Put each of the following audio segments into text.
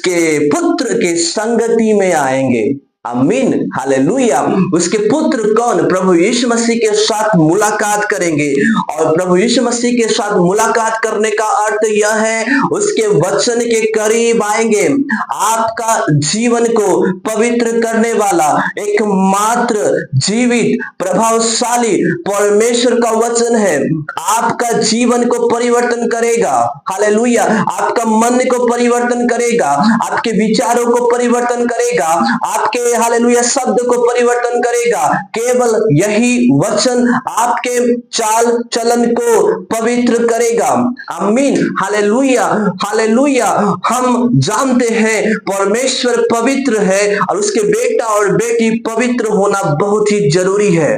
उसके पुत्र के संगति में आएंगे। आमीन, हालेलुया। उसके पुत्र कौन? प्रभु यीशु मसीह के साथ मुलाकात करेंगे। और प्रभु यीशु मसीह के साथ मुलाकात करने का अर्थ यह है, उसके वचन के करीब आएंगे। आपका जीवन को पवित्र करने वाला एकमात्र जीवित प्रभावशाली परमेश्वर का वचन है। आपका जीवन को परिवर्तन करेगा। हालेलुया। आपका मन को परिवर्तन करेगा, आपके विचारों को परिवर्तन करेगा, आपके हालेलुया शब्द को परिवर्तन करेगा। केवल यही वचन आपके चाल चलन को पवित्र करेगा। आमीन, हालेलुया, हालेलुया। हम जानते हैं परमेश्वर पवित्र है और उसके बेटा और बेटी पवित्र होना बहुत ही जरूरी है।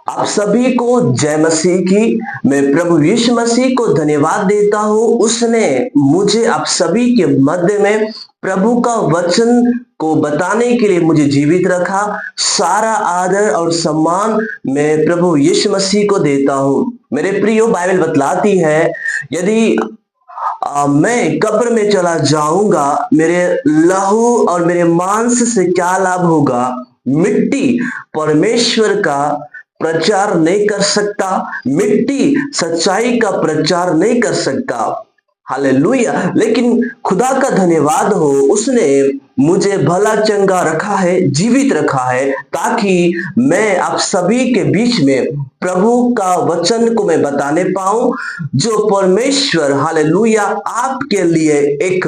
आप सभी को जय मसीह की। मैं प्रभु यीशु मसीह को धन्यवाद देता हूँ, उसने मुझे आप सभी के मध्य में प्रभु का वचन को बताने के लिए मुझे जीवित रखा। सारा आदर और सम्मान मैं प्रभु यीशु मसीह को देता हूँ। मेरे प्रियो, बाइबल बतलाती है, यदि मैं कब्र में चला जाऊंगा, मेरे लहू और मेरे मांस से क्या लाभ होगा? मिट्टी परमेश्वर का प्रचार नहीं कर सकता, मिट्टी सच्चाई का प्रचार नहीं कर सकता। हालेलुया। लेकिन खुदा का धन्यवाद हो, उसने मुझे भला चंगा रखा है, जीवित रखा है, ताकि मैं आप सभी के बीच में प्रभु का वचन को मैं बताने पाऊं, जो परमेश्वर हालेलुया आपके लिए एक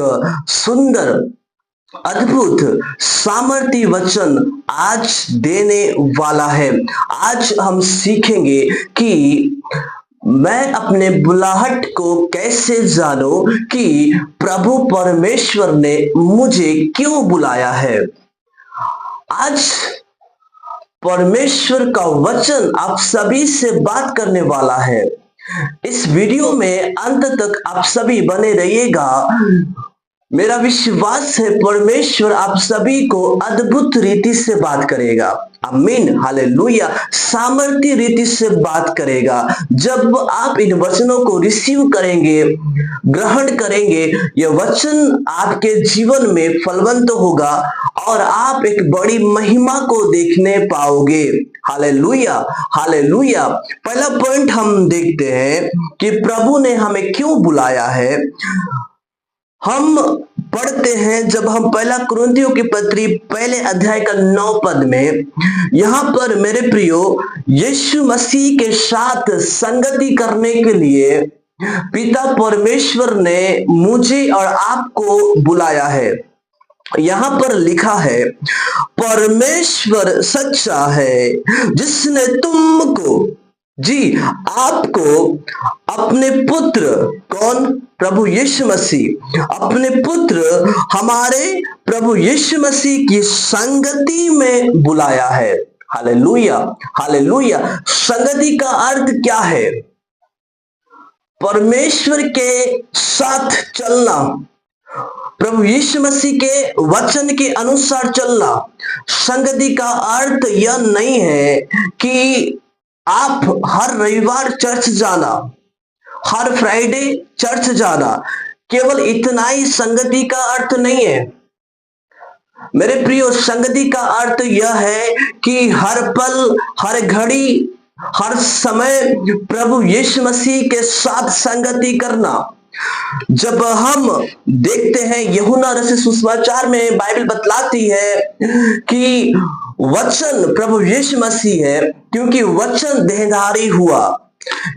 सुंदर अद्भुत सामर्थी वचन आज देने वाला है। आज हम सीखेंगे कि मैं अपने बुलाहट को कैसे जानूं कि प्रभु परमेश्वर ने मुझे क्यों बुलाया है। आज परमेश्वर का वचन आप सभी से बात करने वाला है। इस वीडियो में अंत तक आप सभी बने रहिएगा। मेरा विश्वास है परमेश्वर आप सभी को अद्भुत रीति से बात करेगा। आमीन, हालेलुया। सामर्थ्य रीति से बात करेगा। जब आप इन वचनों को रिसीव करेंगे, ग्रहण करेंगे, यह वचन आपके जीवन में फलवंत होगा और आप एक बड़ी महिमा को देखने पाओगे। Hallelujah, hallelujah. पहला पॉइंट हम देखते हैं कि प्रभु ने हमें क्यों बुलाया है। हम पढ़ते हैं, जब हम पहला कुरिन्थियों की पत्री पहले अध्याय का 9 पद में, यहां पर मेरे प्रियो, यीशु मसीह के साथ संगति करने के लिए पिता परमेश्वर ने मुझे और आपको बुलाया है। यहां पर लिखा है, परमेश्वर सच्चा है जिसने तुमको, जी आपको, अपने पुत्र, कौन? प्रभु यीशु मसीह, अपने पुत्र हमारे प्रभु यीशु मसीह की संगति में बुलाया है। Hallelujah, hallelujah. संगति का अर्थ क्या है? परमेश्वर के साथ चलना, प्रभु यीशु मसीह के वचन के अनुसार चलना। संगति का अर्थ यह नहीं है कि आप हर रविवार चर्च जाना, हर फ्राइडे चर्च जाना, केवल इतना ही संगति का अर्थ नहीं है। मेरे प्रियो, संगति का अर्थ यह है कि हर पल, हर घड़ी, हर समय प्रभु यीशु मसीह के साथ संगति करना। जब हम देखते हैं यूहन्ना रचित सुसमाचार में, बाइबल बतलाती है कि वचन प्रभु यीशु मसीह है, क्योंकि वचन देहधारी हुआ।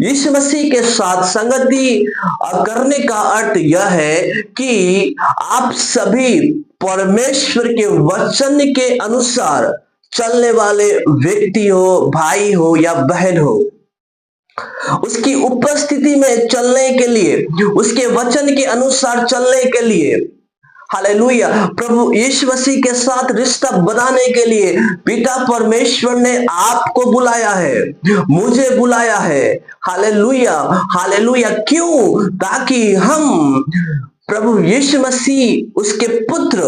यीशु मसीह के साथ संगति करने का अर्थ यह है कि आप सभी परमेश्वर के वचन के अनुसार चलने वाले व्यक्ति हो, भाई हो या बहन हो। उसकी उपस्थिति में चलने के लिए, उसके वचन के अनुसार चलने के लिए, हालेलुया, प्रभु यीशु मसीह के साथ रिश्ता बनाने के लिए पिता परमेश्वर ने आपको बुलाया है, मुझे बुलाया है। Hallelujah, hallelujah. क्यों? ताकि हम प्रभु यीशु मसीह, उसके पुत्र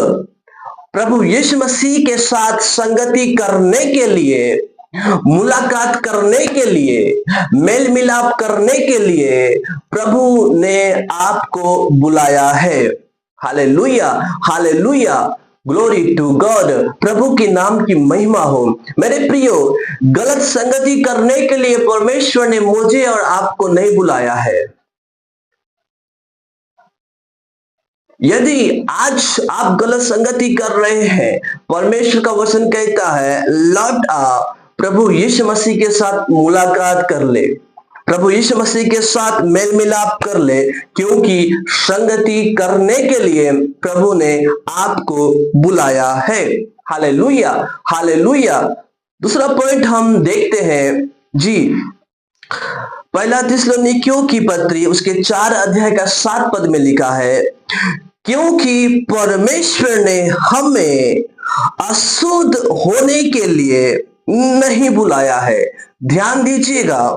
प्रभु यीशु मसीह के साथ संगति करने के लिए, मुलाकात करने के लिए, मेल मिलाप करने के लिए प्रभु ने आपको बुलाया है। Hallelujah, hallelujah, glory to God. प्रभु के नाम की महिमा हो। मेरे प्रियो, गलत संगति करने के लिए परमेश्वर ने मुझे और आपको नहीं बुलाया है। यदि आज आप गलत संगति कर रहे हैं, परमेश्वर का वचन कहता है लौट आ, प्रभु यीशु मसीह के साथ मुलाकात कर ले, प्रभु यीशु मसीह के साथ मेल मिलाप कर ले, क्योंकि संगति करने के लिए प्रभु ने आपको बुलाया है। Hallelujah, hallelujah. दूसरा पॉइंट हम देखते हैं जी, पहला थिस्सलुनीकियों की पत्री उसके 4 अध्याय का 7 पद में लिखा है, क्योंकि परमेश्वर ने हमें अशुद्ध होने के लिए नहीं बुलाया है। ध्यान दीजिएगा,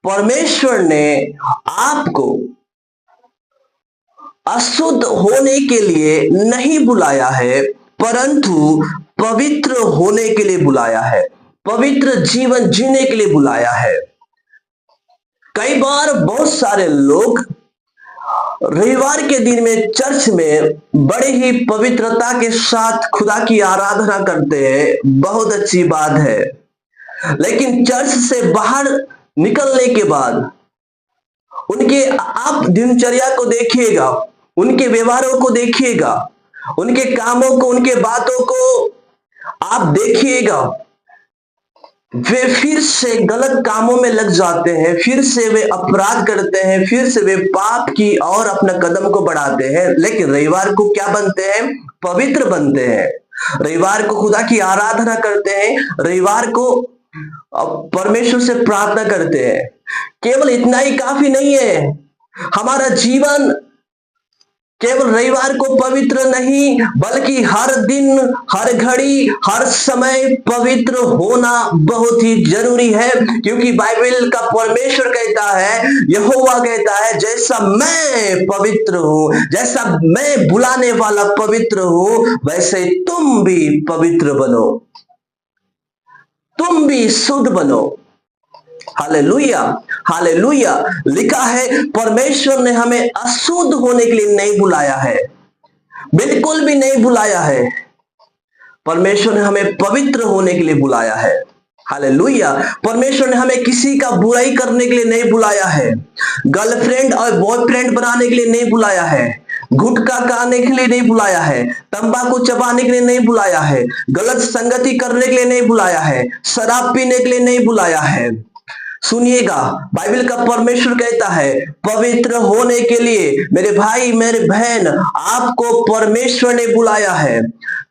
परमेश्वर ने आपको अशुद्ध होने के लिए नहीं बुलाया है, परंतु पवित्र होने के लिए बुलाया है, पवित्र जीवन जीने के लिए बुलाया है। कई बार बहुत सारे लोग रविवार के दिन में चर्च में बड़े ही पवित्रता के साथ खुदा की आराधना करते हैं, बहुत अच्छी बात है, लेकिन चर्च से बाहर निकलने के बाद उनके आप दिनचर्या को देखिएगा, उनके व्यवहारों को देखिएगा, उनके कामों को, उनके बातों को आप देखिएगा, वे फिर से गलत कामों में लग जाते हैं, फिर से वे अपराध करते हैं, फिर से वे पाप की और अपना कदम को बढ़ाते हैं। लेकिन रविवार को क्या बनते हैं? पवित्र बनते हैं। रविवार को खुदा की आराधना करते हैं, रविवार को परमेश्वर से प्रार्थना करते हैं। केवल इतना ही काफी नहीं है, हमारा जीवन केवल रविवार को पवित्र नहीं, बल्कि हर दिन, हर घड़ी, हर समय पवित्र होना बहुत ही जरूरी है, क्योंकि बाइबल का परमेश्वर कहता है, यहोवा कहता है, जैसा मैं पवित्र हूं, जैसा मैं बुलाने वाला पवित्र हूं, वैसे तुम भी पवित्र बनो, तुम भी शुद्ध बनो। Hallelujah, hallelujah. लिखा है परमेश्वर ने हमें अशुद्ध होने के लिए नहीं बुलाया है, बिल्कुल भी नहीं बुलाया है। परमेश्वर ने हमें पवित्र होने के लिए बुलाया है। हालेलुया। परमेश्वर ने हमें किसी का बुराई करने के लिए नहीं बुलाया है, गर्लफ्रेंड और बॉयफ्रेंड बनाने के लिए नहीं बुलाया है, गुटखा खाने के लिए नहीं बुलाया है, तंबाकू चबाने के लिए नहीं बुलाया है, गलत संगति करने के लिए नहीं बुलाया है, शराब पीने के लिए नहीं बुलाया है। सुनिएगा, बाइबल का परमेश्वर कहता है पवित्र होने के लिए मेरे भाई, मेरे बहन, आपको परमेश्वर ने बुलाया है,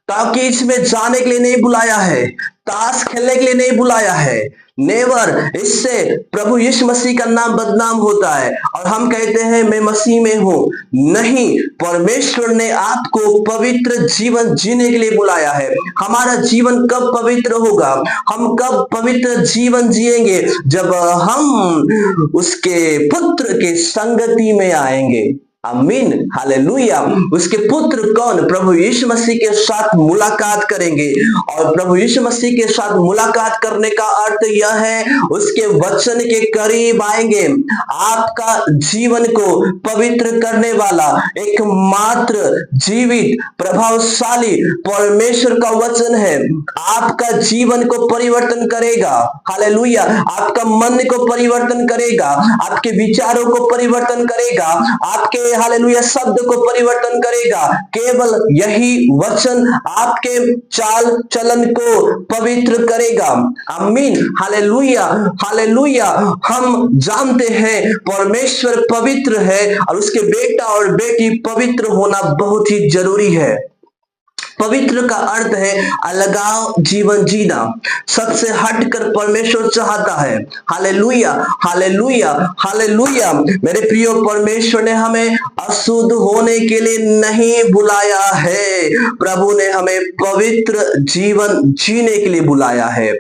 ताकि इसमें जाने के लिए नहीं बुलाया है, ताश खेलने के लिए नहीं बुलाया है। नेवर। इससे प्रभु यीशु मसीह का नाम बदनाम होता है और हम कहते हैं मैं मसीह में हूं। नहीं, परमेश्वर ने आपको पवित्र जीवन जीने के लिए बुलाया है। हमारा जीवन कब पवित्र होगा? हम कब पवित्र जीवन जिएंगे? जब हम उसके पुत्र के संगति में आएंगे। आमीन, हालेलुया। उसके पुत्र कौन? प्रभु यीशु मसीह के साथ मुलाकात करेंगे, और प्रभु यीशु मसीह के साथ मुलाकात करने का अर्थ यह है उसके वचन के करीब आएंगे। आपका जीवन को पवित्र करने वाला एकमात्र जीवित प्रभावशाली परमेश्वर का वचन है। आपका जीवन को परिवर्तन करेगा। हालेलुया। आपका मन को परिवर्तन करेगा, आपके विचारों को परिवर्तन करेगा, आपके हालेलुया शब्द को परिवर्तन करेगा। केवल यही वचन आपके चाल चलन को पवित्र करेगा। आमीन, हालेलुया, हालेलुया। हम जानते हैं परमेश्वर पवित्र है और उसके बेटा और बेटी पवित्र होना बहुत ही जरूरी है। पवित्र का अर्थ है अलगाव जीवन जीना, सबसे हटकर परमेश्वर चाहता है। Hallelujah, hallelujah, hallelujah. मेरे प्रियो, परमेश्वर ने हमें अशुद्ध होने के लिए नहीं बुलाया है, प्रभु ने हमें पवित्र जीवन जीने के लिए बुलाया है।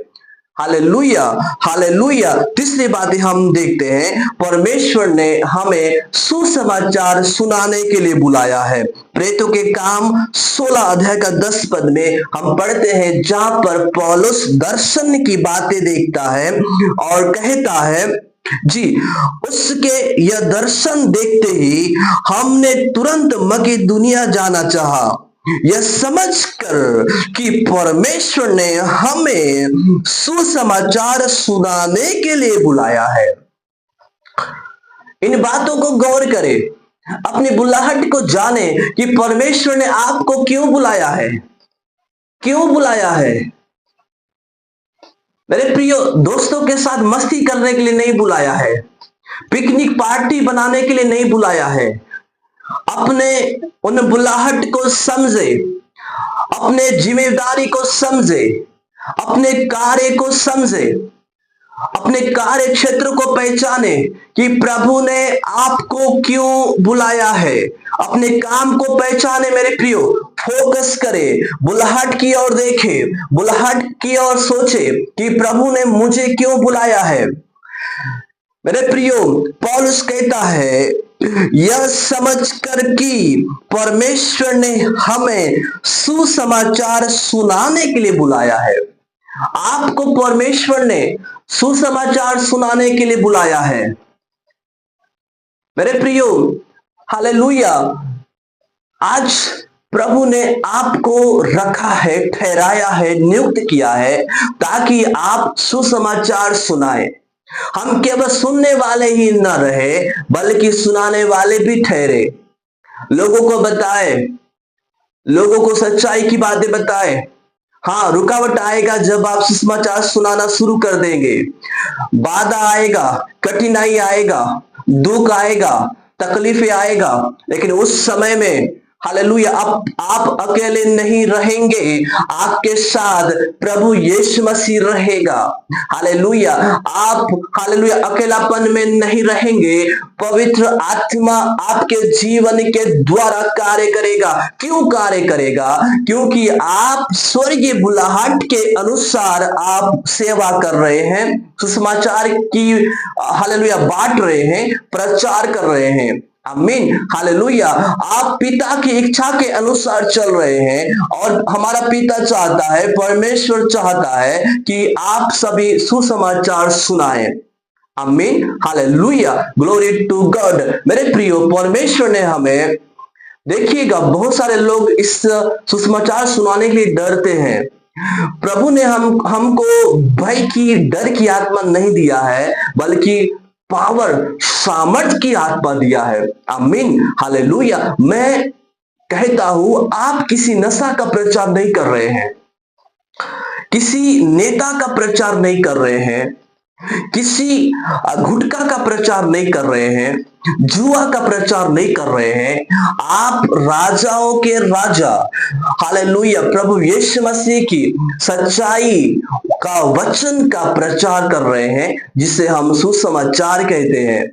Hallelujah, hallelujah. तीसरी बात हम देखते हैं, परमेश्वर ने हमें सुसमाचार सुनाने के लिए बुलाया है। प्रेरितों के काम 16 अध्याय का 10 पद में हम पढ़ते हैं, जहां पर पौलुस दर्शन की बातें देखता है और कहता है, जी, उसके यह दर्शन देखते ही हमने तुरंत मकिदुनिया जाना चाहा, यह समझकर कि परमेश्वर ने हमें सुसमाचार सुनाने के लिए बुलाया है। इन बातों को गौर करें, अपनी बुलाहट को जाने कि परमेश्वर ने आपको क्यों बुलाया है, क्यों बुलाया है। मेरे प्रिय दोस्तों के साथ मस्ती करने के लिए नहीं बुलाया है, पिकनिक पार्टी बनाने के लिए नहीं बुलाया है। अपने उन बुलाहट को समझे, अपने जिम्मेदारी को समझे, अपने कार्य को समझे, अपने कार्य क्षेत्र को पहचाने कि प्रभु ने आपको क्यों बुलाया है। अपने काम को पहचाने मेरे प्रियो, फोकस करे, बुलाहट की ओर देखे, बुलाहट की ओर सोचे कि प्रभु ने मुझे क्यों बुलाया है। मेरे प्रियो, पौलुस कहता है यह समझकर कि परमेश्वर ने हमें सुसमाचार सुनाने के लिए बुलाया है। आपको परमेश्वर ने सुसमाचार सुनाने के लिए बुलाया है। मेरे प्रियो, हालेलुया, आज प्रभु ने आपको रखा है, ठहराया है, नियुक्त किया है ताकि आप सुसमाचार सुनाए। हम केवल सुनने वाले ही न रहे बल्कि सुनाने वाले भी ठहरे, लोगों को बताए, लोगों को सच्चाई की बातें बताए। हाँ, रुकावट आएगा जब आप सुसमाचार सुनाना शुरू कर देंगे, बाधा आएगा, कठिनाई आएगा, दुख आएगा, तकलीफें आएगा, लेकिन उस समय में हालेलुया आप अकेले नहीं रहेंगे, आपके साथ प्रभु यीशु मसीह रहेगा। हालेलुया, आप हालेलुया अकेलापन में नहीं रहेंगे, पवित्र आत्मा आपके जीवन के द्वारा कार्य करेगा। क्यों कार्य करेगा? क्योंकि आप स्वर्गीय बुलाहट के अनुसार आप सेवा कर रहे हैं, सुसमाचार की हालेलुया बांट रहे हैं, प्रचार कर रहे हैं। आमीन, हालेलुया। आप पिता की इच्छा के अनुसार चल रहे हैं और हमारा पिता चाहता है, परमेश्वर चाहता है कि आप सभी सुसमाचार सुनाएं। आमीन, हालेलुया, ग्लोरी टू गॉड। मेरे प्रियो, परमेश्वर ने हमें, देखिएगा बहुत सारे लोग इस सुसमाचार सुनाने के लिए डरते हैं। प्रभु ने हमको भय की, डर की आत्मा नहीं दिया है बल्कि पावर, सामर्थ की आत्मा दिया है। आमीन, हालेलुया। मैं कहता हूं, आप किसी नशा का प्रचार नहीं कर रहे हैं, किसी नेता का प्रचार नहीं कर रहे हैं, किसी गुटखा का प्रचार नहीं कर रहे हैं, जुआ का प्रचार नहीं कर रहे हैं। आप राजाओं के राजा हालेलुया प्रभु यीशु मसीह की सच्चाई का वचन का प्रचार कर रहे हैं, जिसे हम सुसमाचार कहते हैं।